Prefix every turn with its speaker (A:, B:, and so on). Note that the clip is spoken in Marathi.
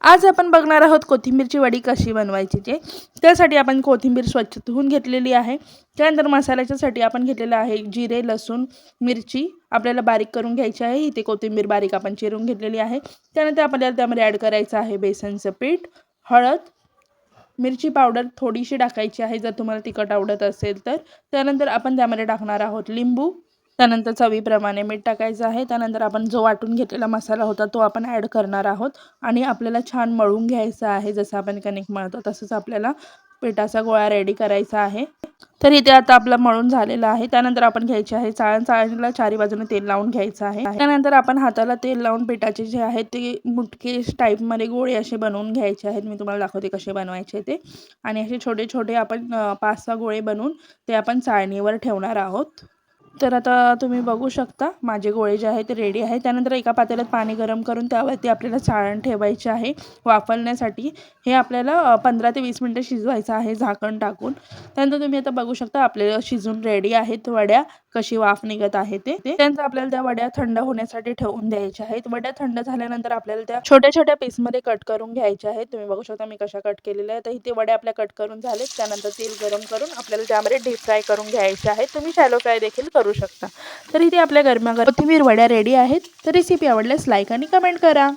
A: आज आपण बघणार आहोत कोथिंबीरची वडी कशी बनवायची ते। त्यासाठी आपण कोथिंबीर स्वच्छ धुवून घेतलेली आहे। त्यानंतर मसाल्यासाठी आपण घेतलेला आहे जिरे, लसूण, मिरची आपल्याला बारीक करून घ्यायची आहे। इथे कोथिंबीर बारीक आपण चिरून घेतलेली आहे। त्यानंतर आपल्याला त्यामध्ये ॲड करायचं आहे बेसनचं पीठ, हळद, मिरची पावडर थोडीशी टाकायची आहे जर तुम्हाला तिखट आवडत असेल तर। त्यानंतर आपण त्यामध्ये टाकणार आहोत लिंबू, त्यानंतर चवीप्रमाणे मीठ टाकायचं आहे। त्यानंतर आपण जो वाटून घेतलेला मसाला होता तो आपण ॲड करणार आहोत आणि आपल्याला छान मळून घ्यायचं आहे। जसं आपण कणिक मळतो तसंच आपल्याला पिठाचा गोळा रेडी करायचा आहे। तर इथे आता आपला मळून झालेला आहे। त्यानंतर आपण घ्यायचे आहे चाळण, चाळणीला चारी बाजूने तेल लावून घ्यायचं आहे। त्यानंतर आपण हाताला तेल लावून पिठाचे जे आहेत ते मुटके टाईपमध्ये गोळे असे बनवून घ्यायचे आहेत। मी तुम्हाला दाखवते कसे बनवायचे ते। आणि असे छोटे छोटे आपण 5-6 गोळे बनवून ते आपण चाळणीवर ठेवणार आहोत। तर आता तुम्ही बघू शकता माझे गोळे जे आहेत ते रेडी आहे। त्यानंतर एका पातेल्यात पाणी गरम करून त्यावरती आपल्याला चाळण ठेवायचे आहे वाफवण्यासाठी। हे आपल्याला 15 ते 20 मिनिटं शिजवायचं आहे झाकण टाकून। त्यानंतर तुम्ही आता बघू शकता आपल्याला शिजून रेडी आहेत वड्या, कशी वाफ निघत आहे ते। त्यानंतर आपल्याला त्या वड्या थंड होण्यासाठी ठेवून द्यायच्या आहेत। वड्या थंड झाल्यानंतर आपल्याला त्या छोट्या छोट्या पीसमध्ये कट करून घ्यायच्या आहेत। तुम्ही बघू शकता मी कशा कट केलेल्या आहेत। तर इथे वड्या आपल्या कट करून झालेत। त्यानंतर तेल गरम करून आपल्याला त्यामध्ये डीप फ्राय करून घ्यायचे आहेत। तुम्ही शॅलो फ्राय देखील करू शकता। तर इथे आपल्या गरमागरम कोथिंबीर वड्या रेडी आहेत। तर रेसिपी आवडल्यास लाईक आणि कमेंट करा।